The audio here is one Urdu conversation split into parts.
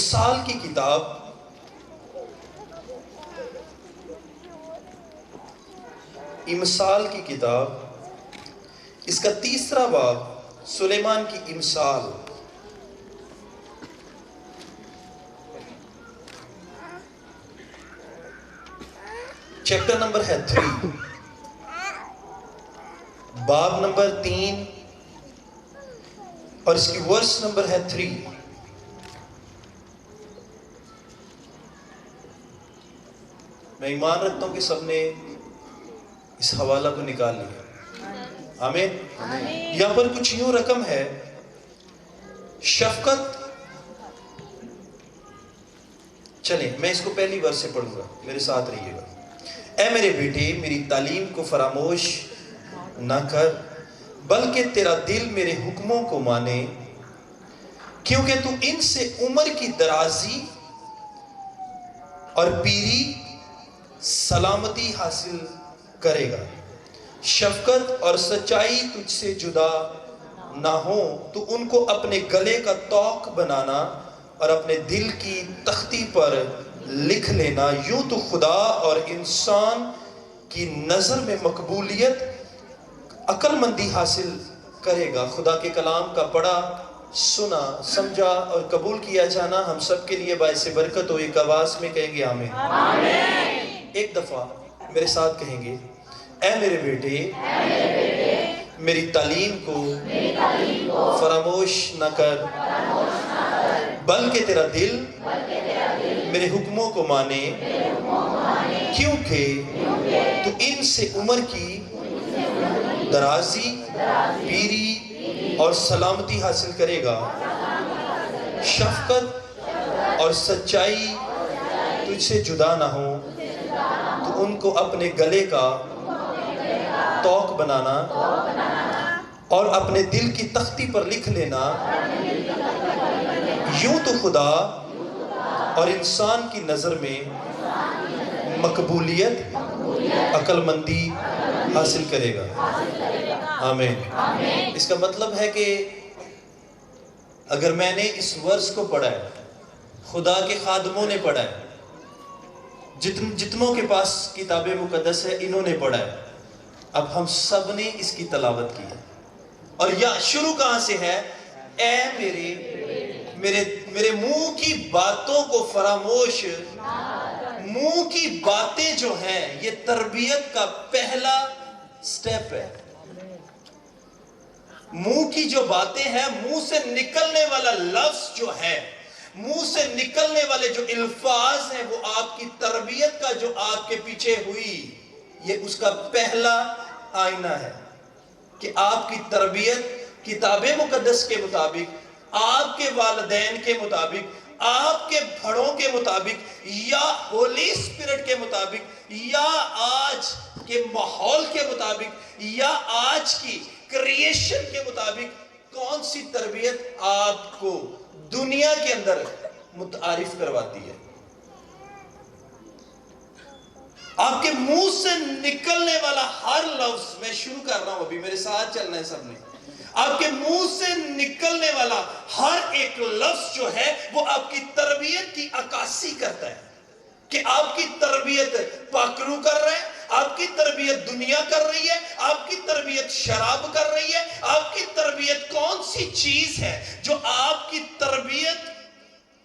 امثال کی کتاب اس کا 3 باب سلیمان کی امثال، چیپٹر نمبر ہے 3، باب نمبر 3 اور اس کی ورس نمبر ہے 3۔ میں ایمان رکھتا ہوں کہ سب نے اس حوالہ کو نکال لیا۔ آمین۔ یہاں پر کچھ یوں رقم ہے، شفقت۔ چلیں میں اس کو پہلی ورس سے پڑھوں گا، میرے ساتھ رہیے گا۔ اے میرے بیٹے، میری تعلیم کو فراموش نہ کر، بلکہ تیرا دل میرے حکموں کو مانے، کیونکہ تو ان سے عمر کی درازی اور پیری سلامتی حاصل کرے گا۔ شفقت اور سچائی تجھ سے جدا نہ ہو، تو ان کو اپنے گلے کا طوق بنانا اور اپنے دل کی تختی پر لکھ لینا۔ یوں تو خدا اور انسان کی نظر میں مقبولیت، عقل مندی حاصل کرے گا۔ خدا کے کلام کا پڑھا، سنا، سمجھا اور قبول کیا جانا ہم سب کے لیے باعث برکت ہو۔ ایک آواز میں کہیں گے آمین۔ ایک دفعہ میرے ساتھ کہیں گے، اے میرے بیٹے، میری تعلیم کو فراموش نہ کر، بلکہ تیرا دل میرے حکموں کو مانے، کیونکہ تو ان سے عمر کی درازی، پیری اور سلامتی حاصل کرے گا۔ شفقت اور سچائی تجھ سے جدا نہ ہو، تو ان کو اپنے گلے کا طوق بنانا اور اپنے دل کی تختی پر لکھ لینا۔ یوں تو خدا اور انسان کی نظر میں مقبولیت، عقل مندی حاصل کرے گا۔ آمین۔ اس کا مطلب ہے کہ اگر میں نے اس ورس کو پڑھا ہے، خدا کے خادموں نے پڑھا ہے، جتنوں کے پاس کتاب مقدس ہے انہوں نے پڑھا ہے، اب ہم سب نے اس کی تلاوت کی ہے۔ اور یہ شروع کہاں سے ہے؟ اے میرے منہ کی باتوں کو فراموش، منہ کی باتیں جو ہیں یہ تربیت کا پہلا سٹیپ ہے۔ منہ کی جو باتیں ہیں، منہ سے نکلنے والا لفظ جو ہے، منہ سے نکلنے والے جو الفاظ ہیں، وہ آپ کی تربیت کا جو آپ کے پیچھے ہوئی، یہ اس کا پہلا آئینہ ہے کہ آپ کی تربیت کتاب مقدس کے مطابق، آپ کے والدین کے مطابق، آپ کے بڑوں کے مطابق، یا ہولی اسپرٹ کے مطابق، یا آج کے ماحول کے مطابق، یا آج کی کریشن کے مطابق کون سی تربیت آپ کو دنیا کے اندر متعارف کرواتی ہے۔ آپ کے منہ سے نکلنے والا ہر لفظ، میں شروع کر رہا ہوں ابھی، میرے ساتھ چلنا ہے سب نے۔ آپ کے منہ سے نکلنے والا ہر ایک لفظ جو ہے وہ آپ کی تربیت کی عکاسی کرتا ہے کہ آپ کی تربیت پاکرو کر رہے ہیں، آپ کی تربیت دنیا کر رہی ہے، آپ کی تربیت شراب کر رہی ہے، آپ کی تربیت کون سی چیز ہے جو آپ کی تربیت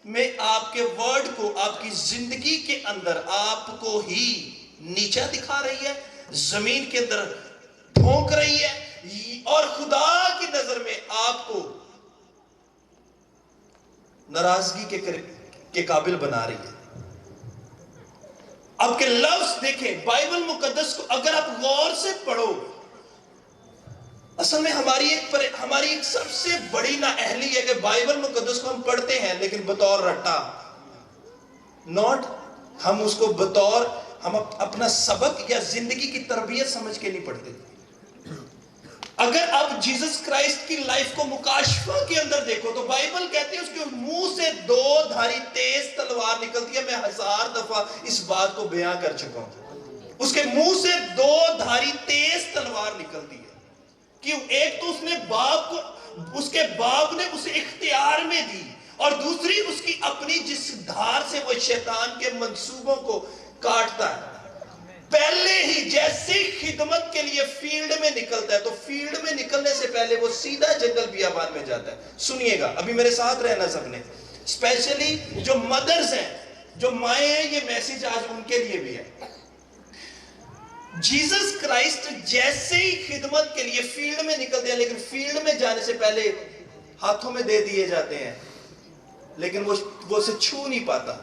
میں آپ کے ورڈ کو، آپ کی زندگی کے اندر آپ کو ہی نیچا دکھا رہی ہے، زمین کے اندر پھونک رہی ہے، اور خدا کی نظر میں آپ کو ناراضگی کے قابل بنا رہی ہے۔ آپ کے لفظ دیکھیں، بائبل مقدس کو اگر آپ غور سے پڑھو، اصل میں ہماری ایک سب سے بڑی نااہلی ہے کہ بائبل مقدس کو ہم پڑھتے ہیں لیکن بطور رٹا، ہم اس کو بطور ہم اپنا سبق یا زندگی کی تربیت سمجھ کے نہیں پڑھتے۔ اگر آپ جیسس کرائسٹ کی لائف کو مکاشفہ کے اندر دیکھو تو بائبل کہتے ہیں اس کے منہ سے 2 دھاری تیز تلوار نکلتی ہے۔ میں 1000 دفعہ اس بات کو بیان کر چکا ہوں، اس کے منہ سے 2 دھاری تیز تلوار نکلتی ہے۔ کیوں؟ ایک تو اس کے باپ نے اسے اختیار میں دی، اور دوسری اس کی اپنی جس دھار سے وہ شیطان کے منصوبوں کو کاٹتا ہے. پہلے ہی جیسے خدمت کے لیے فیلڈ میں نکلتا ہے تو فیلڈ میں نکلنے سے پہلے وہ سیدھا جنگل بیابان میں جاتا ہے. سنیے گا, ابھی میرے ساتھ رہنا سب نے, اسپیشلی جو مدرز ہیں, جو مائیں ہیں, یہ میسیج آج ان کے لیے بھی ہے. جیسس کرائسٹ جیسے ہی خدمت کے لیے فیلڈ میں نکلتے ہیں, لیکن فیلڈ میں جانے سے پہلے ہاتھوں میں دے دیے جاتے ہیں, لیکن وہ اسے چھو نہیں پاتا.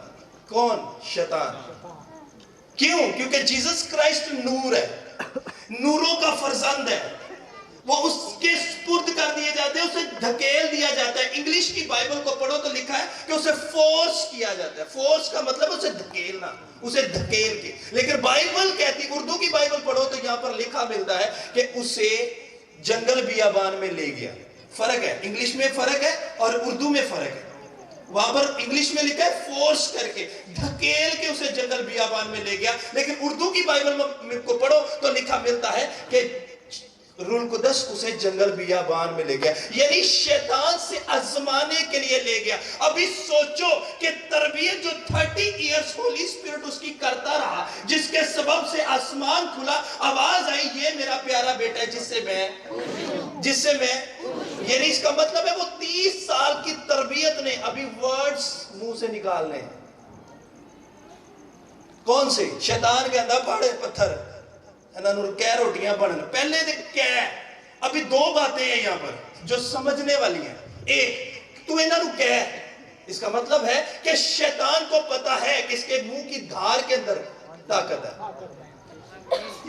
کون؟ شیطان. کیوں؟ کیونکہ جیسس کرائسٹ نور ہے, نوروں کا فرزند ہے. وہ اس کے سپرد کر دیے جاتے ہیں, اسے دھکیل دیا جاتا ہے. انگلش کی بائبل کو پڑھو تو لکھا ہے کہ اسے فورس کیا جاتا ہے. فورس کا مطلب اسے دھکیلنا, اسے دھکیل کے. لیکن بائبل کہتی, اردو کی بائبل پڑھو تو یہاں پر لکھا ملتا ہے کہ اسے جنگل بیابان میں لے گیا. فرق ہے, انگلش میں فرق ہے اور اردو میں فرق ہے. وہاں پر انگلش میں لکھا ہے فورس کر کے, دھکیل کے اسے جنگل بیابان میں لے گیا. لیکن اردو کی بائبل کو پڑھو تو لکھا ملتا ہے کہ روح القدس اسے جنگل بیابان میں لے گیا, یعنی شیطان سے آزمانے کے لیے لے گیا. ابھی سوچو کہ تربیت جو 30 ایئرز ہولی اسپرٹ اس کی کرتا رہا, جس کے سبب سے آسمان کھلا, آواز آئی, یہ میرا پیارا بیٹا ہے جس سے میں یعنی اس کا مطلب ہے وہ 30 سال کی تربیت نے ابھی ورڈز منہ سے نکالنے ہیں. کون سے؟ شیطان کے اندر پڑے پتھر کہہ روٹیاں بننا. پہلے ابھی 2 باتیں ہیں یہاں پر جو سمجھنے والی ہیں. ایک, تو انہوں کہہ, اس کا مطلب ہے کہ شیطان کو پتا ہے کہ اس کے منہ کی دھار کے اندر طاقت ہے.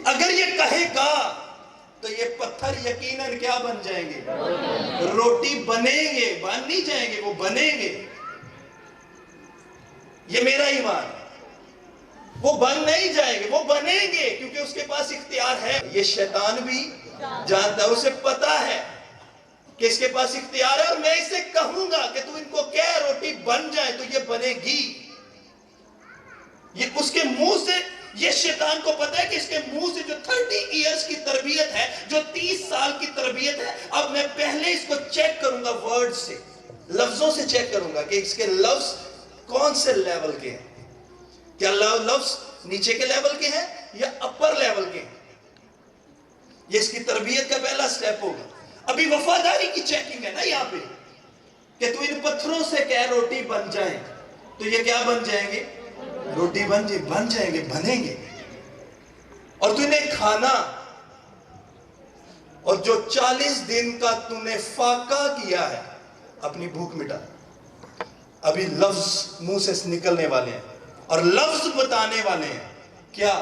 اگر یہ کہے گا تو یہ پتھر یقیناً کیا بن جائیں گے؟ روٹی بنیں گے. بن نہیں جائیں گے, وہ بنیں گے. یہ میرا ایمان. وہ بن نہیں جائیں گے, وہ بنیں گے, کیونکہ اس کے پاس اختیار ہے. یہ شیطان بھی جانتا ہے, اسے پتا ہے کہ اس کے پاس اختیار ہے. اور میں اسے کہوں گا کہ تو ان کو کہہ روٹی بن جائے تو یہ بنے گی. یہ اس کے منہ سے, یہ شیطان کو پتا ہے کہ اس کے منہ سے جو 30 ایئرز کی تربیت ہے, جو 30 سال کی تربیت ہے, اب میں پہلے اس کو چیک کروں گا ورڈ سے, لفظوں سے چیک کروں گا کہ اس کے لفظ کون سے لیول کے ہیں. کیا لفظ نیچے کے لیول کے ہیں یا اپر لیول کے ہیں؟ یہ اس کی تربیت کا پہلا سٹیپ ہوگا. ابھی وفاداری کی چیکنگ ہے نا یہاں پہ, کہ تو ان پتھروں سے کہہ روٹی بن جائیں, تو یہ کیا بن جائیں گے؟ روٹی بن جائیں گے, بنیں گے. اور تو انہیں کھانا, اور جو 40 دن کا تو نے فاقہ کیا ہے, اپنی بھوک مٹا. ابھی لفظ منہ سے نکلنے والے ہیں اور لفظ بتانے والے ہیں. کیا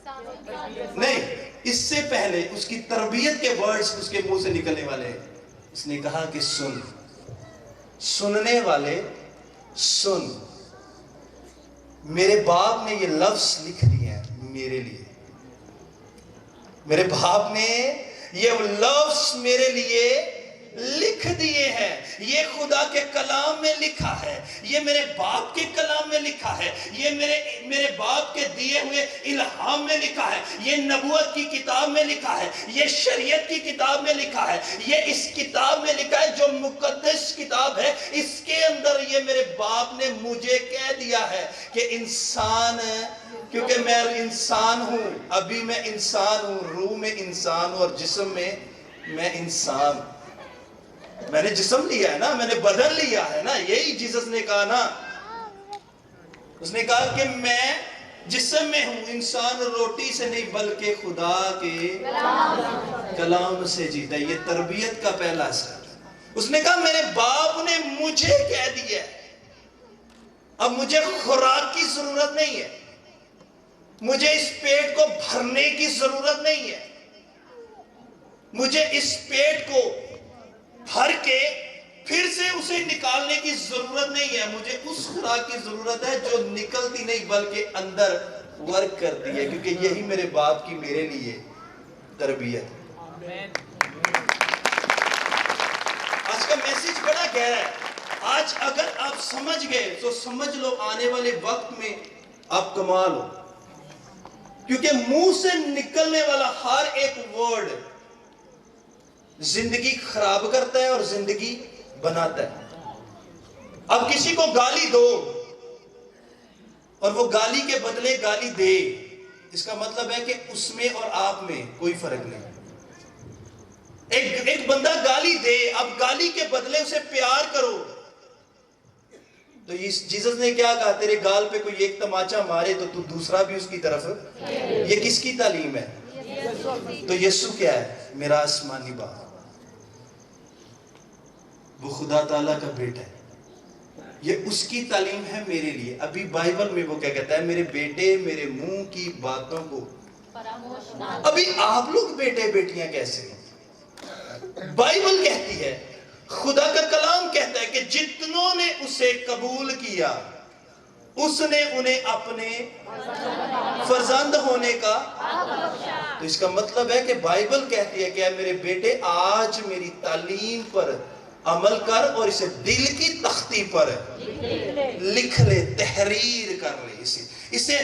نہیں, اس سے پہلے اس کی تربیت کے ورڈز اس کے منہ سے نکلنے والے ہیں. اس نے کہا کہ سننے والے سن. میرے باپ نے یہ لفظ لکھ دیے ہیں میرے لیے. میرے باپ نے یہ لفظ میرے لیے لکھ دیے ہیں. یہ خدا کے کلام میں لکھا ہے, یہ میرے باپ کے کلام میں لکھا ہے, یہ میرے باپ کے دیے ہوئے الہام میں لکھا ہے, یہ نبوت کی کتاب میں لکھا ہے, یہ شریعت کی کتاب میں لکھا ہے, یہ اس کتاب میں لکھا ہے جو مقدس کتاب ہے. اس کے اندر یہ میرے باپ نے مجھے کہہ دیا ہے کہ انسان, کیونکہ میں انسان ہوں, ابھی میں انسان ہوں, روح میں انسان ہوں اور جسم میں انسان. میں نے جسم لیا ہے نا, میں نے بدن لیا ہے نا. یہی جیسس نے کہا نا, اس نے کہا کہ میں جسم میں ہوں, انسان روٹی سے نہیں بلکہ خدا کے کلام سے جیتا. یہ تربیت کا پہلا اثر. اس نے کہا میرے باپ نے مجھے کہہ دیا, اب مجھے خوراک کی ضرورت نہیں ہے, مجھے اس پیٹ کو بھرنے کی ضرورت نہیں ہے, مجھے اس پیٹ کو بھر کے پھر سے اسے نکالنے کی ضرورت نہیں ہے. مجھے اس خوراک کی ضرورت ہے جو نکلتی نہیں بلکہ اندر ورک کرتی ہے, کیونکہ یہی میرے باپ کی میرے لیے تربیت. آج کا میسج بڑا گہرا ہے. آج اگر آپ سمجھ گئے تو سمجھ لو آنے والے وقت میں آپ کمال ہو, کیونکہ منہ سے نکلنے والا ہر ایک ورڈ زندگی خراب کرتا ہے اور زندگی بناتا ہے. اب کسی کو گالی دو اور وہ گالی کے بدلے گالی دے، اس کا مطلب ہے کہ اس میں اور آپ میں کوئی فرق نہیں۔ ایک بندہ گالی دے، اب گالی کے بدلے اسے پیار کرو، تو جیسس نے کیا کہا؟ تیرے گال پہ کوئی ایک تماچا مارے تو دوسرا بھی اس کی طرف۔ یہ کس کی تعلیم ہے؟ تو یسوع کیا ہے؟ میرا آسمانی باپ، وہ خدا تعالیٰ کا بیٹا ہے، یہ اس کی تعلیم ہے میرے لیے۔ ابھی بائبل میں وہ کیا کہتا ہے؟ میرے بیٹے میرے منہ کی باتوں کو۔ ابھی آپ لوگ بیٹے بیٹیاں کیسے ہیں؟ بائبل کہتی ہے، خدا کا کلام کہتا ہے کہ جتنوں نے اسے قبول کیا اس نے انہیں اپنے فرزند ہونے کا۔ تو اس کا مطلب ہے کہ بائبل کہتی ہے کہ اے میرے بیٹے، آج میری تعلیم پر عمل کر اور اسے دل کی تختی پر لکھ لے، تحریر کر لے، اسے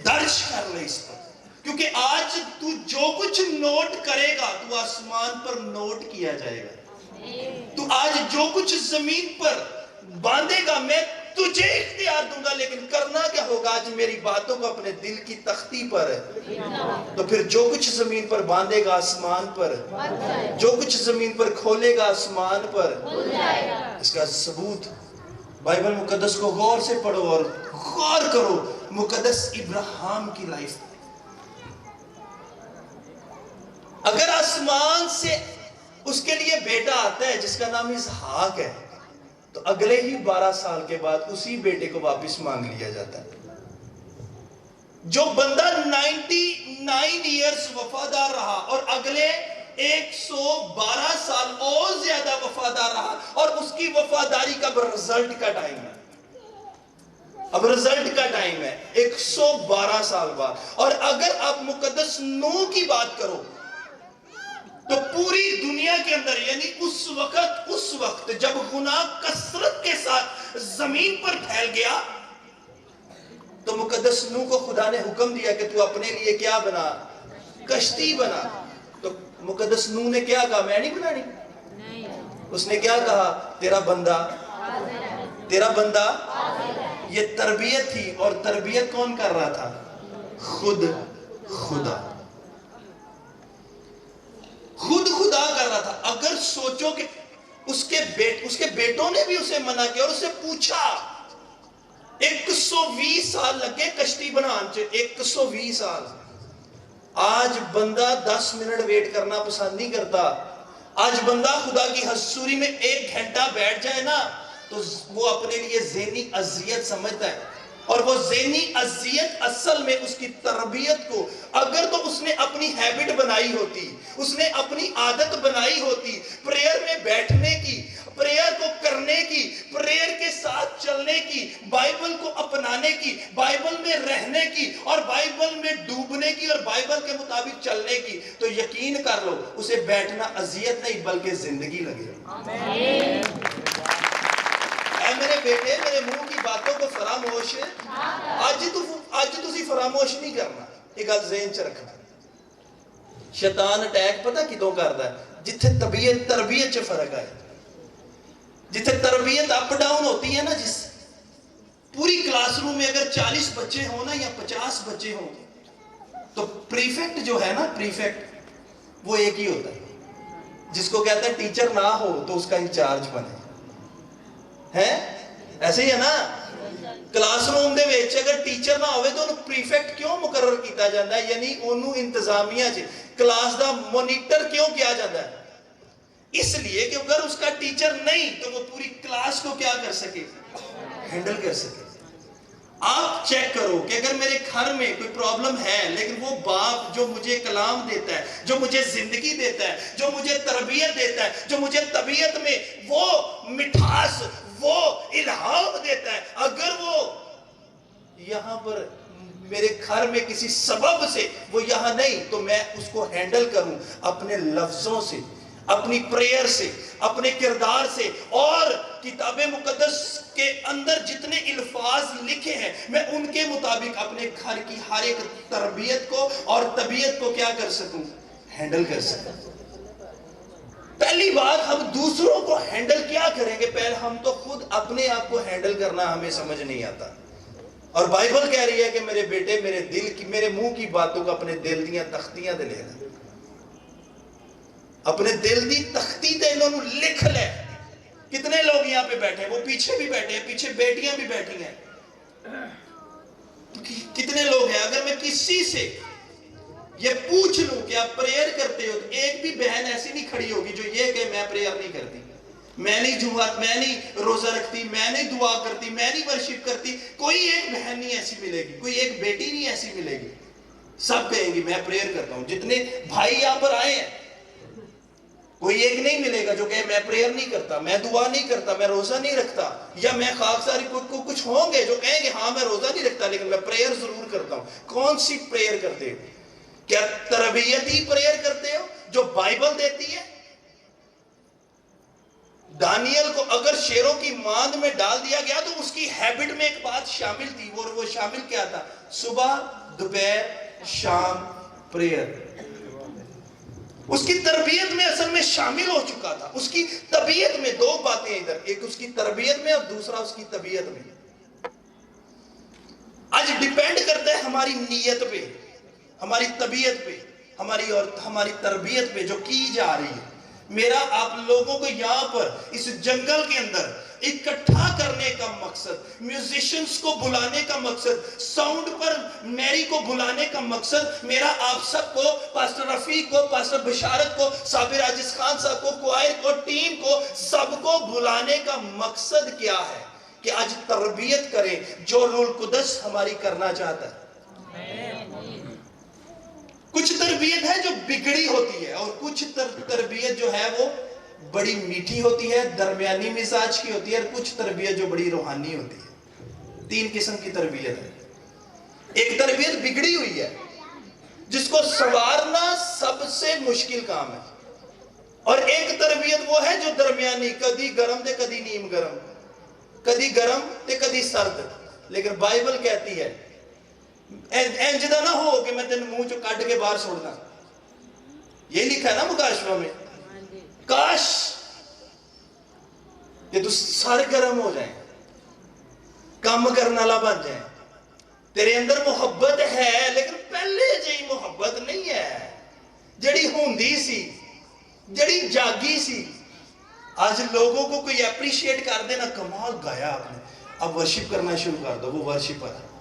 درج کر لے اس پر، کیونکہ آج تو جو کچھ نوٹ کرے گا تو آسمان پر نوٹ کیا جائے گا۔ تو آج جو کچھ زمین پر باندھے گا میں تجھے اختیار دوں گا، لیکن کرنا کیا ہوگا؟ آج میری باتوں کو اپنے دل کی تختی پر ہے، تو پھر جو کچھ زمین پر باندھے گا آسمان پر، جو کچھ زمین پر کھولے گا آسمان پر۔ اس کا ثبوت بائبل مقدس کو غور سے پڑھو اور غور کرو مقدس ابراہیم کی لائف۔ اگر آسمان سے اس کے لیے بیٹا آتا ہے جس کا نام اسحاق ہے، تو اگلے ہی 12 سال کے بعد اسی بیٹے کو واپس مانگ لیا جاتا ہے۔ جو بندہ 99 ایئرز وفادار رہا اور اگلے 112 سال اور زیادہ وفادار رہا، اور اس کی وفاداری کا رزلٹ کا ٹائم ہے، اب رزلٹ کا ٹائم ہے 112 سال بعد۔ اور اگر آپ مقدس نوح کی بات کرو تو پوری دنیا کے اندر، یعنی اس وقت جب گناہ کثرت کے ساتھ زمین پر پھیل گیا، تو مقدس نوح کو خدا نے حکم دیا کہ تو اپنے لیے کیا بنا؟ کشتی بنا۔ تو مقدس نوح نے کیا کہا؟ میں نہیں بنانی۔ اس نے کیا کہا؟ تیرا بندہ۔ یہ تربیت تھی، اور تربیت کون کر رہا تھا؟ خدا کر رہا تھا۔ اگر سوچو کہ اس کے بیٹوں نے بھی اسے منع کیا اور اسے پوچھا، 120 سال لگے کشتی بنانے، 120 سال۔ آج بندہ 10 منٹ ویٹ کرنا پسند نہیں کرتا۔ آج بندہ خدا کی حضوری میں 1 گھنٹہ بیٹھ جائے نا تو وہ اپنے لیے ذہنی اذیت سمجھتا ہے، اور وہ ذہنی اذیت اصل میں اس کی تربیت کو، اگر تو اس نے اپنی ہیبٹ بنائی ہوتی، اس نے اپنی عادت بنائی ہوتی پریئر میں بیٹھنے کی، پریئر کو کرنے کی، پریئر کے ساتھ چلنے کی، بائبل کو اپنانے کی، بائبل میں رہنے کی، اور بائبل میں ڈوبنے کی، اور بائبل کے مطابق چلنے کی، تو یقین کر لو اسے بیٹھنا اذیت نہیں بلکہ زندگی لگے۔ اے میرے بیٹے، میرے منہ کی باتوں کو فراموش آج تسی فراموش نہیں کرنا۔ یہ گل ذہن چ رکھنا۔ شیطان اٹیک پتہ کدوں کردا ہے؟ جتھے تربیت چ فرق آئے، جتھے تربیت اپ ڈاؤن ہوتی ہے نا، جس پوری کلاس روم میں اگر 40 بچے ہوں نا یا 50 بچے ہوں، تو پریفیکٹ جو ہے نا، پریفیکٹ وہ ایک ہی ہوتا ہے، جس کو کہتا ہے ٹیچر نہ ہو تو اس کا انچارج بنے، ہے ایسے ہی ہے نا۔ کلاس روم دے وچ اگر ٹیچر نہ ہوئے تو انہوں پریفیکٹ کیوں مقرر کیتا جاتا ہے؟ یعنی انہوں انتظامیہ کلاس دا مونیٹر کیوں کیا جاتا ہے؟ اس لیے کہ اگر اس کا ٹیچر نہیں تو وہ پوری کلاس کو کیا کر سکے؟ ہینڈل کر سکے۔ آپ چیک کرو کہ اگر میرے گھر میں کوئی پرابلم ہے، لیکن وہ باپ جو مجھے کلام دیتا ہے، جو مجھے زندگی دیتا ہے، جو مجھے تربیت دیتا ہے، جو مجھے طبیعت میں وہ مٹھاس، وہ الہام دیتا ہے، اگر وہ یہاں پر میرے گھر میں کسی سبب سے وہ یہاں نہیں، تو میں اس کو ہینڈل کروں اپنے لفظوں سے، اپنی پریئر سے، اپنے کردار سے، اور کتاب مقدس کے اندر جتنے الفاظ لکھے ہیں میں ان کے مطابق اپنے گھر کی ہر ایک تربیت کو اور طبیعت کو کیا کر سکوں؟ ہینڈل کر سکوں۔ پہلی بار ہم دوسروں کو ہینڈل کیا کریں گے؟ پہلے ہم تو خود اپنے آپ کو ہینڈل کرنا ہمیں سمجھ نہیں آتا. اور بائبل کہہ رہی ہے کہ میرے بیٹے میرے دل کی، میرے منہ کی باتوں کو اپنے دل دیاں تختیاں دے لے، اپنے دل دی تختی تے انہوں نے لکھ لے. کتنے لوگ یہاں پہ بیٹھے ہیں، وہ پیچھے بھی بیٹھے ہیں، پیچھے بیٹیاں بھی بیٹھی ہیں. کتنے لوگ ہیں؟ اگر میں کسی سے یہ پوچھ لوں کہ آپ پریئر کرتے ہو، تو ایک بھی بہن ایسی نہیں کھڑی ہوگی جو یہ کہ میں پریئر نہیں کرتی، میں نہیں روزہ رکھتی، میں نہیں دعا کرتی، میں نہیں ورشپ کرتی. کوئی ایک بہن نہیں ایسی ملے گی، کوئی ایک بیٹی نہیں ایسی ملے گی. سب کہیں گی میں پریئر کرتا ہوں. جتنے بھائی یہاں پر آئے ہیں، کوئی ایک نہیں ملے گا جو کہے میں پریئر نہیں کرتا، میں دعا نہیں کرتا، میں روزہ نہیں رکھتا. یا میں خاکساری کو کچھ ہوں گے جو کہیں گے ہاں میں روزہ نہیں رکھتا لیکن میں پریئر ضرور کرتا ہوں. کون سی پریئر کرتے ہو؟ کیا تربیتی پریئر کرتے ہو جو بائبل دیتی ہے؟ دانیل کو اگر شیروں کی ماند میں ڈال دیا گیا تو اس کی ہیبٹ میں ایک بات شامل تھی، وہ شامل کیا تھا؟ صبح، دوپہر، شام پریئر. اس کی تربیت میں اصل میں شامل ہو چکا تھا. اس کی طبیعت میں دو باتیں ادھر، ایک اس کی تربیت میں اور دوسرا اس کی طبیعت میں. آج ڈیپینڈ کرتا ہے ہماری نیت پہ، ہماری طبیعت پہ، ہماری تربیت پہ جو کی جا رہی ہے. میرا آپ لوگوں کو یہاں پر اس جنگل کے اندر اکٹھا کرنے کا مقصد، میوزیشنز کو بلانے کا مقصد، ساؤنڈ پر میری کو بلانے کا مقصد، میرا آپ سب کو، پاسٹر رفیق کو، پاسٹر بشارت کو، صابر عاجز خان صاحب کو، کوائر کو، ٹیم کو، سب کو بلانے کا مقصد کیا ہے؟ کہ آج تربیت کریں جو روح القدس ہماری کرنا چاہتا ہے. کچھ تربیت ہے جو بگڑی ہوتی ہے اور کچھ تربیت جو ہے وہ بڑی میٹھی ہوتی ہے، درمیانی مزاج کی ہوتی ہے، اور کچھ تربیت جو بڑی روحانی ہوتی ہے. 3 قسم کی تربیت ہے. ایک تربیت بگڑی ہوئی ہے جس کو سنوارنا سب سے مشکل کام ہے، اور ایک تربیت وہ ہے جو درمیانی، کدی گرم تے کدی نیم گرم، کدی گرم تے کدی سرد. لیکن بائبل کہتی ہے انجدہ نہ ہو کہ میں تین منہ چو کٹ کے باہر چھوڑنا. یہ لکھا ہے نا مکاشفہ میں، کاش کہ تو سرگرم ہو جائیں، کام کرنا والا بن جائیں. تیرے اندر محبت ہے لیکن پہلے جی محبت نہیں ہے جڑی ہوندی سی، جڑی جاگی سی. آج لوگوں کو کوئی اپریشیٹ کر دینا، کمال گایا آپ نے، اب ورشپ کرنا شروع کر دو. وہ ورشپر ہے،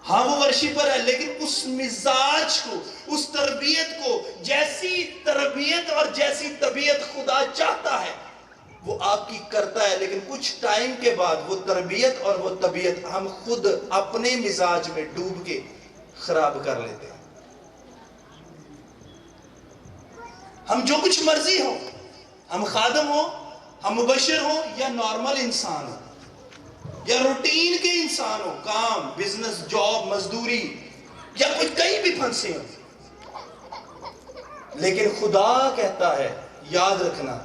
ہاں وہ ورشپر ہے، لیکن اس مزاج کو، اس تربیت کو، جیسی تربیت اور جیسی طبیعت خدا چاہتا ہے وہ آپ کی کرتا ہے. لیکن کچھ ٹائم کے بعد وہ تربیت اور وہ طبیعت ہم خود اپنے مزاج میں ڈوب کے خراب کر لیتے ہیں. ہم جو کچھ مرضی ہو، ہم خادم ہو، ہم مبشر ہو، یا نارمل انسان ہو، یا روٹین کے انسان ہو، کام، بزنس، جاب، مزدوری، یا کچھ کہیں بھی پھنسے ہو، لیکن خدا کہتا ہے یاد رکھنا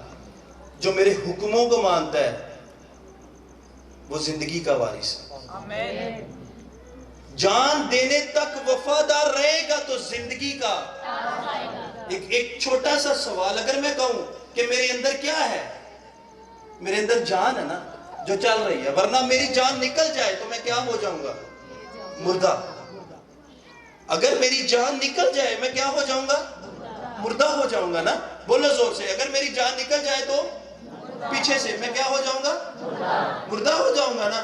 جو میرے حکموں کو مانتا ہے وہ زندگی کا وارث ہے. جان دینے تک وفادار رہے گا تو زندگی کا. ایک چھوٹا سا سوال، اگر میں کہوں کہ میرے اندر کیا ہے؟ میرے اندر جان ہے نا جو چل رہی ہے، ورنہ میری جان نکل جائے تو میں کیا ہو جاؤں گا؟ مردہ. اگر میری جان نکل جائے میں کیا ہو جاؤں گا؟ مردہ ہو جاؤں گا نا. بولو زور سے، اگر میری جان نکل جائے تو پیچھے سے میں کیا ہو جاؤں گا؟ مردہ ہو جاؤں گا نا.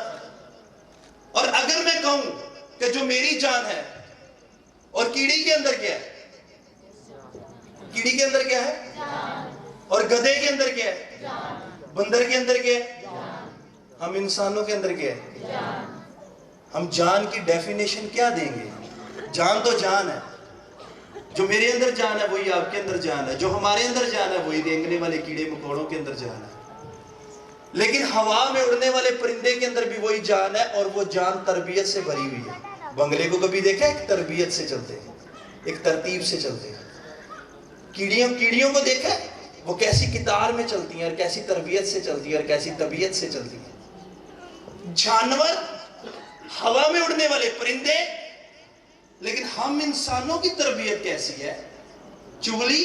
اور اگر میں کہوں کہ جو میری جان ہے، اور کیڑی کے اندر کیا ہے؟ کیڑی کے اندر کیا ہے؟ اور گدھے کے اندر کیا ہے؟ بندر کے اندر کیا ہے؟ ہم انسانوں کے اندر کیا ہے؟ ہم جان کی ڈیفینیشن کیا دیں گے؟ جان تو جان ہے. جو میرے اندر جان ہے وہی آپ کے اندر جان ہے، جو ہمارے اندر جان ہے وہی رینگنے والے کیڑے مکوڑوں کے اندر جان ہے. لیکن ہوا میں اڑنے والے پرندے کے اندر بھی وہی جان ہے، اور وہ جان تربیت سے بھری ہوئی ہے. بنگلے کو کبھی دیکھا؟ ایک تربیت سے چلتے ہیں، ایک ترتیب سے چلتے ہیں. کیڑیوں کو دیکھا ہے وہ کیسی قطار میں چلتی ہیں، اور کیسی تربیت سے چلتی ہیں، اور کیسی طبیعت سے چلتی ہیں. جانور، ہوا میں اڑنے والے پرندے. لیکن ہم انسانوں کی تربیت کیسی ہے؟ چغلی،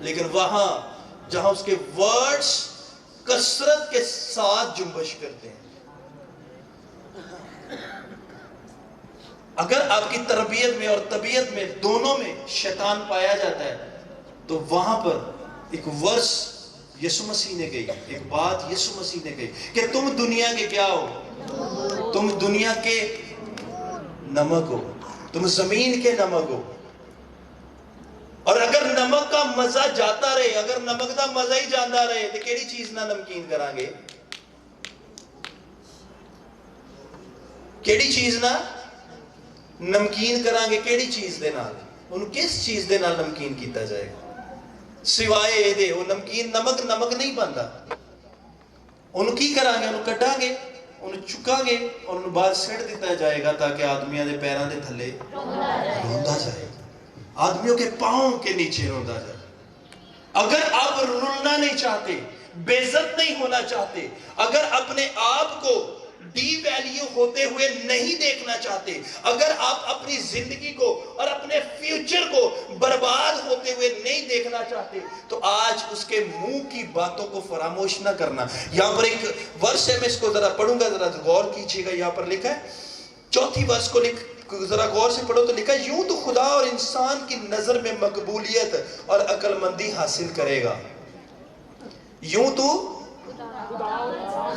لیکن وہاں جہاں اس کے ورڈز کثرت کے ساتھ جنبش کرتے ہیں. اگر آپ کی تربیت میں اور طبیعت میں دونوں میں شیطان پایا جاتا ہے تو وہاں پر ایک ورس یسوع مسیح نے کہی, ایک بات یسوع مسیح نے کہی کہ تم دنیا کے کیا ہو؟ تم دنیا کے نمک ہو, تم زمین کے نمک ہو. اور اگر نمک کا مزہ جاتا رہے, اگر نمک دا مزہ ہی جاندہ رہے تو کیڑی چیز نہ نمکین کران گے؟ کیڑی چیز نہ نمکین کران گے؟ کیڑی چیز دے نال؟ انہوں کس چیز دے نال نمکین کیتا جائے گا سوائے اے دے؟ وہ نمکین نمک نہیں بنتا. انہوں کی کران گے؟ انہوں کٹا گے, انہوں چکا گے اور انہوں باہر سڑ دیتا جائے گا تاکہ آدمیاں دے پیران دے تھلے روندا جائے, آدمیوں کے پاؤں کے نیچے روندا جائے. اگر آپ رلنا نہیں چاہتے, بے عزت نہیں ہونا چاہتے, اگر اپنے آپ کو ڈی ویلیو ہوتے ہوئے نہیں دیکھنا چاہتے, اگر آپ اپنی زندگی کو اور اپنے فیوچر کو برباد ہوتے ہوئے نہیں دیکھنا چاہتے, تو آج اس کے منہ کی باتوں کو فراموش نہ کرنا. یہاں پر ایک ورس ہے, میں اس کو ذرا پڑھوں گا, ذرا غور کیجئے گا. یہاں پر لکھا ہے, چوتھی ورس کو ذرا غور سے پڑھو تو لکھا ہے, یوں تو خدا اور انسان کی نظر میں مقبولیت اور عقل مندی حاصل کرے گا. یوں تو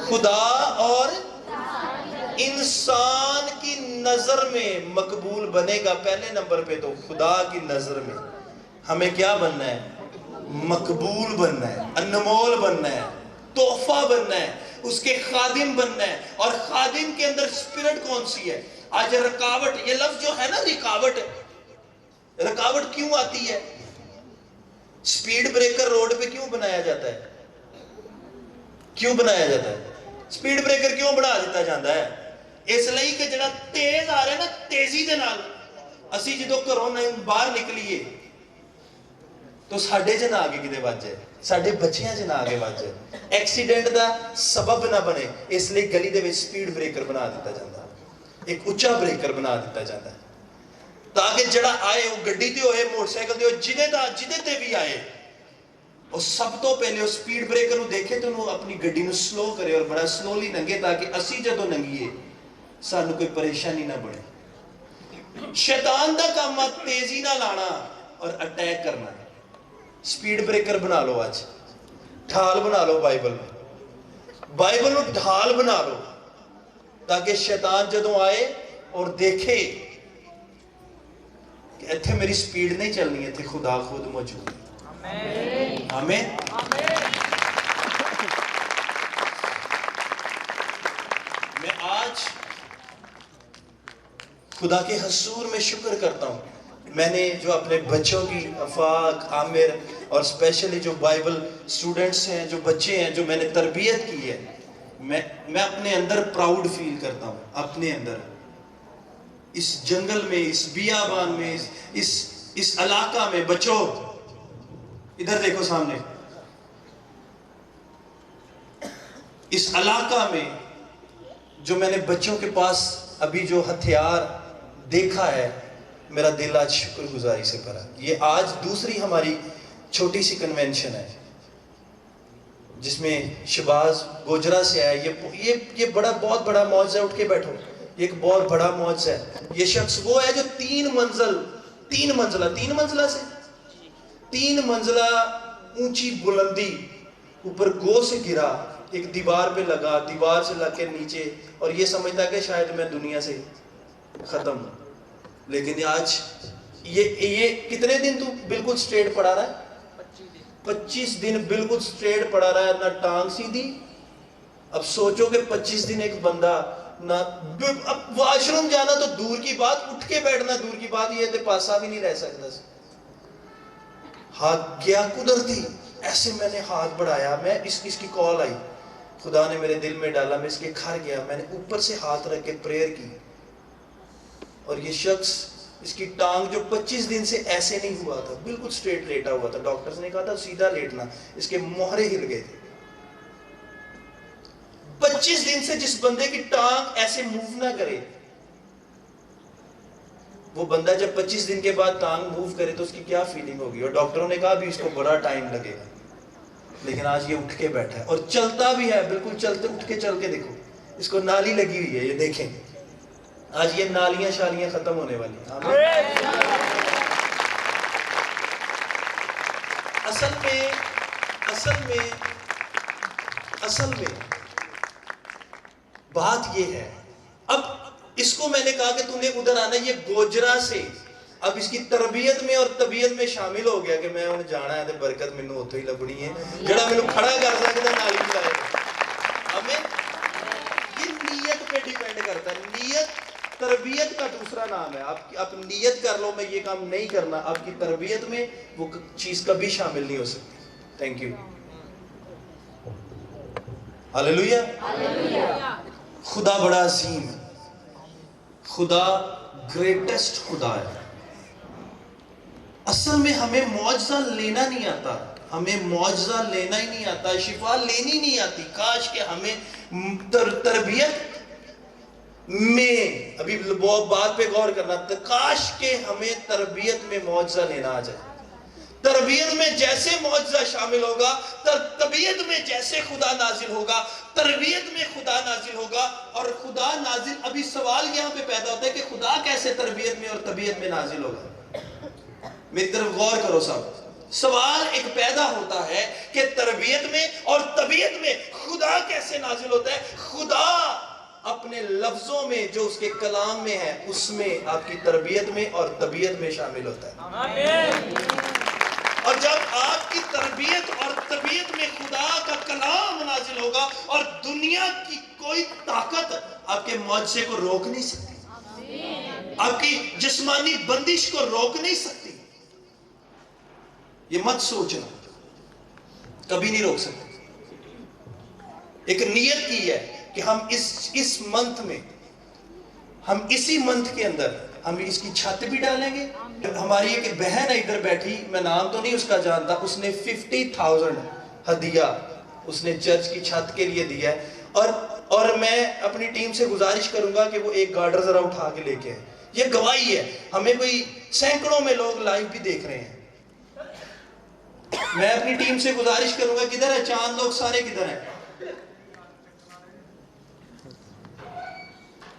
خدا اور انسان کی نظر میں مقبول بنے گا. پہلے نمبر پہ تو خدا کی نظر میں ہمیں کیا بننا ہے؟ مقبول بننا ہے, انمول بننا ہے, تحفہ بننا ہے, اس کے خادم بننا ہے. اور خادم کے اندر سپرٹ کون سی ہے؟ آج رکاوٹ, یہ لفظ جو ہے نا رکاوٹ, رکاوٹ کیوں آتی ہے؟ سپیڈ بریکر روڈ پہ کیوں بنایا جاتا ہے؟ کیوں بنایا جاتا ہے؟ سپیڈ بریکر کیوں بنا دیتا جاتا ہے؟ اس لئی کہ جڑا تیز آ رہا ہے نا, تیزی دے نال اسی جدو گھروں باہر نکلیے تو ساڈے جن آگے کدے بچ جائے, ساڈے بچیاں جن آگے بچ جائے, ایکسیڈنٹ دا سبب نہ بنے. اس لئی گلی دے وچ سپیڈ بریکر بنا دیتا جاتا ہے, ایک اچھا بریکر بنا دیتا جاتا ہے تاکہ جڑا آئے وہ گڈی تے ہوئے, موٹر سائیکل تے ہوئے, جدے تے بھی آئے وہ سب تو پہلے وہ سپیڈ بریکر نو دیکھے تو انہوں اپنی گڈی نو سلو کرے اور بڑا سلولی ننگے تاکہ اسی جدو ننگیے سانو کوئی پریشانی نہ بڑھے. شیطان دا کام تیزی نہ لانا اور اٹیک کرنا. سپیڈ بریکر بنا لو, آج ڈھال بنا لو, بائبل نو ڈھال بنا لو تاکہ شیطان جدوں آئے اور دیکھے کہ ایتھے میری سپیڈ نہیں چلنی, ایتھے خدا خود موجود ہے. آمین. میں آج خدا کے حضور میں شکر کرتا ہوں, میں نے جو اپنے بچوں کی, افاق, عامر اور اسپیشلی جو بائبل سٹوڈنٹس ہیں, جو بچے ہیں, جو میں نے تربیت کی ہے, میں اپنے اندر پراؤڈ فیل کرتا ہوں. اپنے اندر اس جنگل میں, اس بیابان میں, اس علاقہ میں, بچوں ادھر دیکھو سامنے, اس علاقہ میں جو میں نے بچوں کے پاس ابھی جو ہتھیار دیکھا ہے, میرا دل آج شکر گزاری سے بھرا. یہ آج دوسری ہماری چھوٹی سی کنونشن ہے جس میں شباز گوجرا سے آیا. یہ بہت بڑا معجزہ ہے, اٹھ کے بیٹھو, یہ ایک بہت بڑا معجزہ ہے. یہ شخص وہ ہے جو تین منزلہ اونچی بلندی اوپر گو سے گرا, ایک دیوار پہ لگا, دیوار سے لگ کے نیچے, اور یہ سمجھتا کہ شاید میں دنیا سے ختم ہوں. لیکن آج یہ کتنے دن تو بالکل سٹریٹ پڑا رہا ہے؟ 25 دن بالکل سٹریٹ پڑا رہا ہے, نہ ٹانگ سیدھی. اب سوچو کہ 25 دن ایک بندہ نہ, اب واش روم جانا تو دور کی بات, اٹھ کے بیٹھنا دور کی بات, یہ تے پاسا بھی نہیں رہ سکتا. ہاتھ گیا قدرتی, ایسے میں نے ہاتھ بڑھایا, میں اس کی کال آئی, خدا نے میرے دل میں ڈالا, میں اس کے گھر گیا, میں نے اوپر سے ہاتھ رکھ کے پریئر کی, اور یہ شخص, اس کی ٹانگ جو 25 دن سے ایسے نہیں ہوا تھا, بالکل سٹریٹ لیٹا ہوا تھا. ڈاکٹرز نے کہا تھا سیدھا لیٹنا, اس کے مہرے ہل گئے تھے. 25 دن سے جس بندے کی ٹانگ ایسے موو نہ کرے, وہ بندہ جب 25 دن کے بعد ٹانگ موو کرے تو اس کی کیا فیلنگ ہوگی؟ اور ڈاکٹروں نے کہا بھی اس کو بڑا ٹائم لگے گا، لیکن آج یہ اٹھ کے بیٹھا ہے اور چلتا بھی ہے، بالکل چلتے، اٹھ کے چل کے دیکھو، اس کو نالی لگی ہوئی ہے، یہ دیکھیں آج یہ نالیاں شالیاں ختم ہونے والی ہیں۔ اصل میں بات یہ ہے، اب اس کو میں نے کہا کہ تم نے ادھر آنا، یہ گوجرا سے اب اس کی تربیت میں اور طبیعت میں شامل ہو گیا کہ میں انہیں جانا ہے تو برکت مینوں اتھے ہی لبنی ہے، جڑا مینوں کھڑا کر سکتا نالی پلائے گا۔ ہمیں یہ نیت پہ ڈیپینڈ کرتا ہے، نیت تربیت کا دوسرا نام ہے۔ آپ نیت کر لو میں یہ کام نہیں کرنا، آپ کی تربیت میں وہ چیز کبھی شامل نہیں ہو سکتی۔ Thank you, hallelujah. خدا بڑا عظیم ہے، خدا گریٹسٹ خدا ہے۔ اصل میں ہمیں معجزہ لینا نہیں آتا، ہمیں معجزہ لینا ہی نہیں آتا، شفا لینی نہیں آتی۔ کاش کہ ہمیں تربیت میں، ابھی بات پہ غور کرنا، کاش کہ ہمیں تربیت میں معجزہ لینا آ جائے۔ تربیت میں جیسے معجزہ شامل ہوگا، طبیعت میں جیسے خدا نازل ہوگا، تربیت میں خدا نازل ہوگا، اور خدا نازل، ابھی سوال یہاں پہ پیدا ہوتا ہے کہ خدا کیسے تربیت میں اور طبیعت میں نازل ہوگا؟ میری طرف غور کرو سب، سوال ایک پیدا ہوتا ہے کہ تربیت میں اور طبیعت میں خدا کیسے نازل ہوتا ہے؟ خدا اپنے لفظوں میں جو اس کے کلام میں ہے، اس میں آپ کی تربیت میں اور طبیعت میں شامل ہوتا ہے۔ آمین۔ اور جب آپ کی تربیت اور طبیعت میں خدا کا کلام نازل ہوگا، اور دنیا کی کوئی طاقت آپ کے معجزے کو روک نہیں سکتی، آپ کی جسمانی بندش کو روک نہیں سکتی۔ یہ مت سوچنا، کبھی نہیں روک سکتے۔ ایک نیت کی ہے کہ ہم اس منتھ میں، ہم اسی منتھ کے اندر ہم اس کی چھت بھی ڈالیں گے۔ ہماری ایک بہن ہے ادھر بیٹھی، میں نام تو نہیں اس کا جانتا، اس نے 50,000 ہدیہ اس نے چرچ کی چھت کے لیے دیا ہے، اور میں اپنی ٹیم سے گزارش کروں گا کہ وہ ایک گارڈر ذرا اٹھا کے لے کے آئے۔ یہ گواہی ہے، ہمیں کوئی سینکڑوں میں لوگ لائیو بھی دیکھ رہے ہیں۔ میں اپنی ٹیم سے گزارش کروں گا، کدھر ہے چاند لوگ سارے، کدھر ہیں؟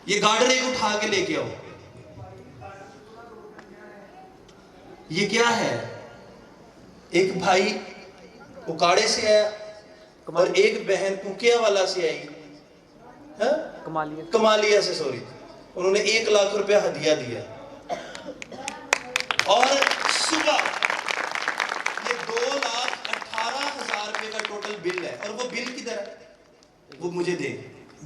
یہ گارڈر ایک اٹھا کے لے کے آؤ۔ یہ کیا ہے؟ ایک بھائی اکاڑے سے آیا اور ایک بہن کوکیا والا سے آئی، کمالیہ سے، سوری، انہوں نے 1 لاکھ روپیہ ہدیہ دیا، اور صبح یہ 2,18,000 روپے کا ٹوٹل بل ہے، اور وہ بل کدھر ہے؟ وہ مجھے دے۔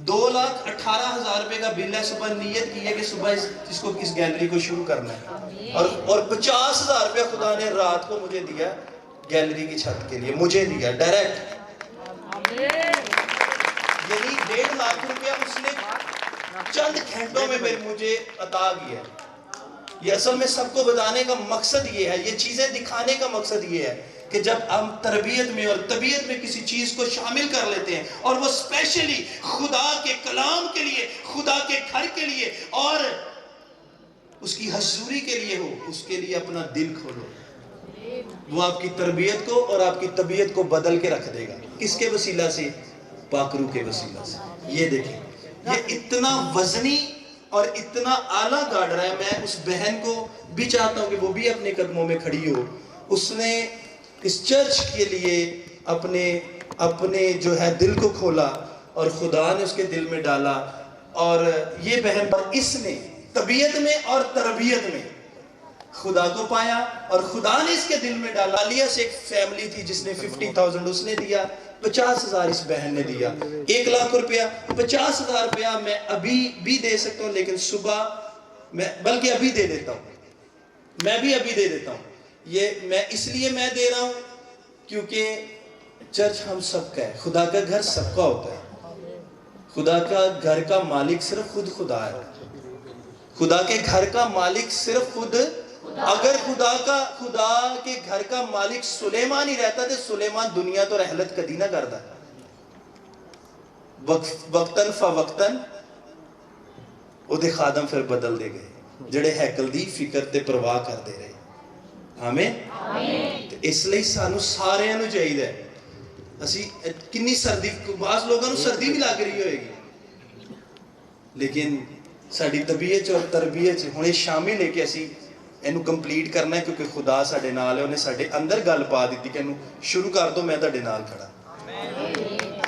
2,18,000 روپے کا بل ہے۔ صبح نیت کی ہے کہ صبح اس کو اس گیلری کو شروع کرنا ہے، اور 50,000 روپے خدا نے رات کو مجھے دیا گیلری کی چھت کے لیے، مجھے دیا ڈائریکٹ، یعنی 1.5 لاکھ روپیہ اس نے چند گھنٹوں میں مجھے عطا کیا۔ یہ اصل میں سب کو بتانے کا مقصد یہ ہے، یہ چیزیں دکھانے کا مقصد یہ ہے کہ جب ہم تربیت میں اور طبیعت میں کسی چیز کو شامل کر لیتے ہیں، اور وہ اسپیشلی خدا کے کلام کے لیے، خدا کے گھر کے لیے اور اس کی حضوری کے لیے ہو، اس کے لیے اپنا دل کھولو، وہ آپ کی تربیت کو اور آپ کی طبیعت کو بدل کے رکھ دے گا۔ کس کے وسیلہ سے؟ پاک روح کے وسیلہ سے۔ یہ دیکھیں، یہ اتنا وزنی اور اتنا اعلیٰ گارڈر ہے۔ میں اس بہن کو بھی چاہتا ہوں کہ وہ بھی اپنے قدموں میں کھڑی ہو۔ اس نے اس چرچ کے لیے اپنے جو ہے دل کو کھولا، اور خدا نے اس کے دل میں ڈالا، اور یہ بہن پر اس نے طبیعت میں اور تربیت میں خدا کو پایا، اور خدا نے اس کے دل میں ڈالا۔ عالیہ سے ایک فیملی تھی جس نے 50,000 اس نے دیا، 50,000 اس بہن نے دیا، 1 لاکھ روپیہ، 50,000 روپیہ میں ابھی بھی دے سکتا ہوں، لیکن صبح بلکہ ابھی دے دیتا ہوں، میں بھی ابھی دے دیتا ہوں۔ یہ میں اس لیے میں دے رہا ہوں کیونکہ چرچ ہم سب کا ہے، خدا کا گھر سب کا ہوتا ہے، خدا کا گھر کا مالک صرف خود خدا ہے، خدا کے گھر کا مالک صرف خود، اگر خدا کے گھر کا مالک سلیمان ہی رہتا تو سلیمان دنیا تو رحلت کدی نہ کرتا، وقتاً فوقتاً وہ دے خادم پھر بدل دے گئے۔ ਜਿਹੜੇ ਹੈਕਲ ਦੀ ਫਿਕਰ ਤੇ ਪਰਵਾਹ ਕਰਦੇ ਰਹੇ। ਆਮੀਨ। ਤੇ ਇਸ ਲਈ ਸਾਨੂੰ ਸਾਰਿਆਂ ਨੂੰ ਚਾਹੀਦਾ ਹੈ, ਅਸੀਂ ਕਿੰਨੀ ਸਰਦੀ, ਬਾਜ਼ ਲੋਕਾਂ ਨੂੰ ਸਰਦੀ ਵੀ ਲੱਗ ਰਹੀ ਹੋਏਗੀ, ਲੇਕਿਨ ਸਾਡੀ ਤਬੀਅਤ ਔਰ ਤਰਬੀਅਤ ਹੁਣੇ ਸ਼ਾਮਿਲ ਹੈ ਕਿ ਅਸੀਂ ਇਹਨੂੰ ਕੰਪਲੀਟ ਕਰਨਾ ਹੈ, ਕਿਉਂਕਿ ਖੁਦਾ ਸਾਡੇ ਨਾਲ ਹੈ। ਉਹਨੇ ਸਾਡੇ ਅੰਦਰ ਗੱਲ ਪਾ ਦਿੱਤੀ ਕਿ ਇਹਨੂੰ ਸ਼ੁਰੂ ਕਰ ਦੋ, ਮੈਂ ਤੁਹਾਡੇ ਨਾਲ ਖੜਾ।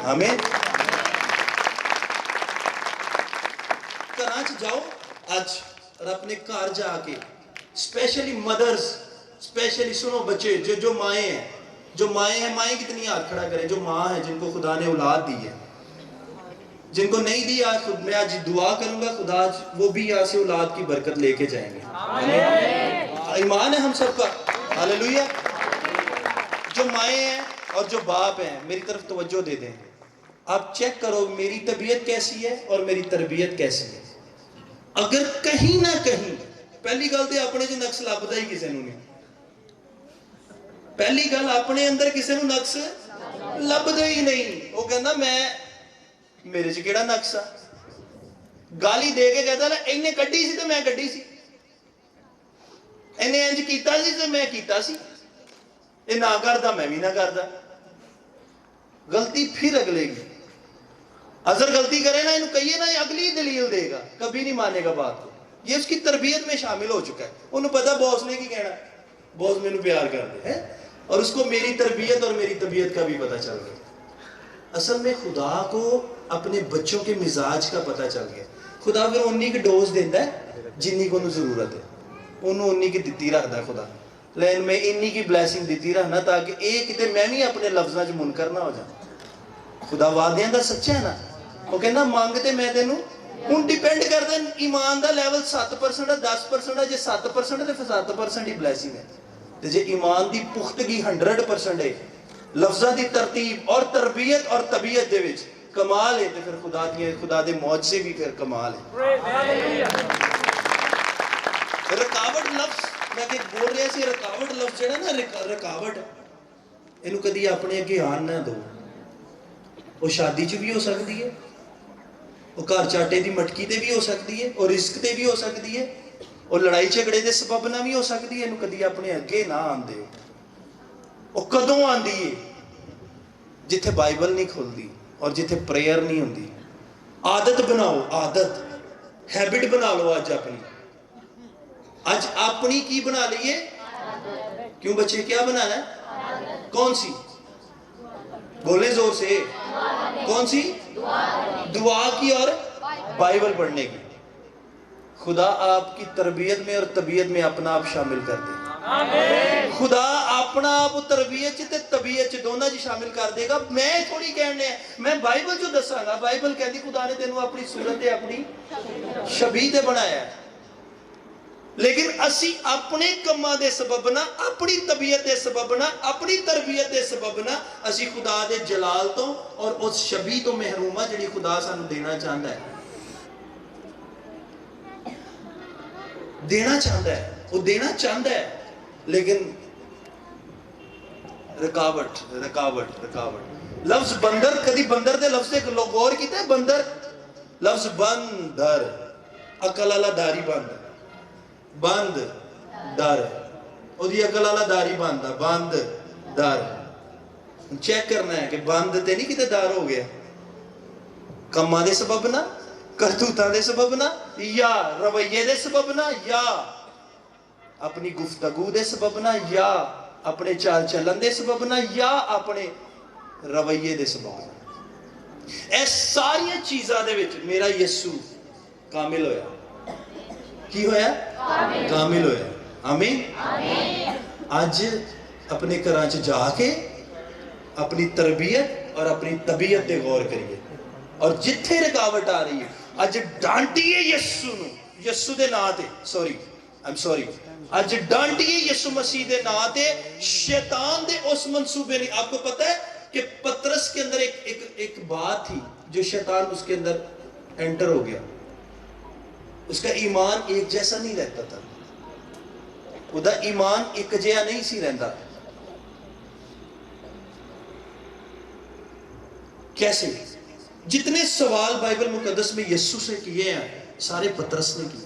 ਆਮੀਨ। ਘਰਾਂ 'ਚ ਜਾਓ ਅੱਜ اور اپنے گھر جا کے اسپیشلی مدرز، اسپیشلی سنو بچے جو مائیں ہیں، مائیں کتنی ہاتھ کھڑا کریں جو ماں ہیں، جن کو خدا نے اولاد دی ہے، جن کو نہیں دی آج میں آج دعا کروں گا خدا وہ بھی یہاں سے اولاد کی برکت لے کے جائیں گے۔ ایمان ہے ہم سب کا، ہاللیلویہ۔ جو مائیں ہیں اور جو باپ ہیں میری طرف توجہ دے دیں، آپ چیک کرو میری طبیعت کیسی ہے اور میری تربیت کیسی ہے۔ اگر کہیں نہ کہیں، پہلی گل تو اپنے جو نقص لبدا ہی کسی نوں نہیں، پہلی گل اپنے اندر کسی نوں نقص لبدا ہی نہیں۔ وہ کہندا میں میرے چ کیڑا نقص آ، گالی دے کے کہتا نا اینے کڈی سی تے میں کڈی سی، اینے انج کیتا سی تے میں کیتا سی، اے نہ کردا میں بھی نہ کردا۔ غلطی پھر اگلے کی، اگر غلطی کرے نا انہوں کہیے نا، اگلی دلیل دے گا، کبھی نہیں مانے گا بات کو۔ یہ اس کی تربیت میں شامل ہو چکا ہے، انہوں پتا باس نے کی کہنا، باس میں انہوں پیار کر دے ہے، اور اس کو میری تربیت اور میری طبیعت کا بھی پتا چل گیا۔ اصل میں خدا کو اپنے بچوں کے مزاج کا پتا چل گیا۔ خدا پھر انہی کی ڈوز دیتا ہے جنہی کو انہوں ضرورت ہے، انہوں انہی کی دیتی رکھتا ہے خدا، لیکن میں انہی کی بلیسنگ دیتی رہنا تاکہ ایک تے میں بھی اپنے لفظاں جو منکر نہ ہو جاؤں۔ خدا وعدیاں دا سچا ہے نا، وہ کہنا مانگتے میں تینوں، ہوں ڈیپینڈ کرتے ایمان دا لیول 7% ہے 10% ہے، جے 7% ہے تو پھر 7% ہی بلیسنگ ہے، تو جے ایمان دی پختگی 100% ہے، لفظاں دی ترتیب اور تربیت اور طبیعت دے وچ کمال ہے، تو پھر خدا دے معجزے بھی پھر کمال ہے۔ رکاوٹ لفظ میں کہ بول رہا سی، رکاوٹ لفظ جڑا نا، رکاوٹ اینوں کدی اپنے اگے آن نہ دو۔ وہ شادی چ بھی ہو سکتی ہے، وہ گھر چاٹے دی مٹکی تے بھی ہو سکتی ہے، اور رزق تے بھی ہو سکتی ہے، اور لڑائی جھگڑے دے سبب نہ بھی ہو سکتی ہے۔ کدی اپنے اگے نہ آندے ہو۔ وہ کدوں آندی ہے؟ جتھے بائبل نہیں کھلتی اور جتھے پریئر نہیں ہوندی۔ عادت بناؤ، عادت ہیبٹ بنا لو۔ آج اپنی کی بنا لیے؟ کیوں بچے کیا بنانا ہے؟ کون سی؟ بولے زور سے، کون سی؟ دعا کی اور بائبل پڑھنے کی۔ خدا آپ کی تربیت میں اور طبیعت میں اپنا آپ شامل کر دے۔ خدا اپنا آپ تربیت تے طبیعت دونوں جی شامل کر دے گا۔ میں تھوڑی کہنے ہیں، میں بائبل جو دساں گا، بائبل کہتی خدا نے تینوں اپنی صورت اپنی شبیہ تے بنایا ہے، لیکن اسی اپنے کماں دے سبب نہ، اپنی طبیعت دے سبب نہ، اپنی تربیت دے سبب نہ اسی خدا دے جلال تو اور اس شبیہ تو محرومہ جڑی خدا سانو دینا چاہتا ہے، دینا چاہتا ہے، وہ دینا چاہتا ہے، لیکن رکاوٹ۔ لفظ بندر، کدی بندر دے لفظ ایک لوگ غور کیتے ہیں؟ بندر لفظ بندر، عقل اللہ داری بند در، او دی عقل اللہ داری بند در۔ چیک کرنا ہے کہ بند تے نہیں کتے دار ہو گیا، کماں دے سبب نہ، کرتوتاں دے سبب نہ، یا رویے دے سبب نہ، یا اپنی گفتگو دے سبب نہ، یا اپنے چال چلن دے سبب نہ، یا اپنے رویے دے سبب نہ۔ اے ساری چیزاں دے وچ میرا یسو کامل ہویا۔ کی ہویا؟ کامل ہویا۔ آمین۔ آج اپنے گھراں چ جا کے اپنی تربیت اور اپنی طبیعت دے غور کریے، اور جتھے رکاوٹ آ رہی ہے اج ڈانٹیے یسو دے نام تے، اج ڈانٹیے یسو مسیح دے نام تے شیطان دے اس منصوبے نہیں۔ آپ کو پتہ ہے کہ پترس کے اندر ایک بات تھی جو شیطان اس کے اندر انٹر ہو گیا، اس کا ایمان ایک جیسا نہیں رہتا تھا، وہ دا ایمان ایک جیسا نہیں سی رہتا۔ کیسے؟ جتنے سوال بائبل مقدس میں یسو سے کیے ہیں سارے پترس نے کیے،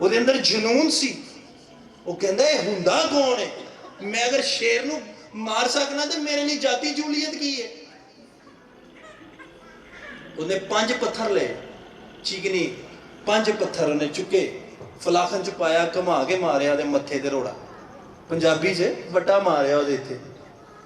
ਉਹਦੇ ਅੰਦਰ ਜਨੂਨ ਸੀ। ਉਹ ਕਹਿੰਦਾ ਇਹ ਹੁੰਦਾ ਕੌਣ ਹੈ, ਮੈਂ ਅਗਰ ਸ਼ੇਰ ਨੂੰ ਮਾਰ ਸਕਣਾ ਤੇ ਮੇਰੇ ਲਈ ਜਾਤੀ ਜੂਲੀਅਤ ਕੀ ਹੈ। ਉਹਨੇ 5 ਪੱਥਰ ਲਏ, ਚੀਕਨੀ 5 ਪੱਥਰ ਉਹਨੇ ਚੁੱਕੇ, ਫਲਾਖਨ ਚ ਪਾਇਆ, ਘੁਮਾ ਕੇ ਮਾਰਿਆ ਉਹਦੇ ਮੱਥੇ ਤੇ ਰੋੜਾ, ਪੰਜਾਬੀ ਚ ਵੱਟਾ ਮਾਰਿਆ ਉਹਦੇ ਇੱਥੇ।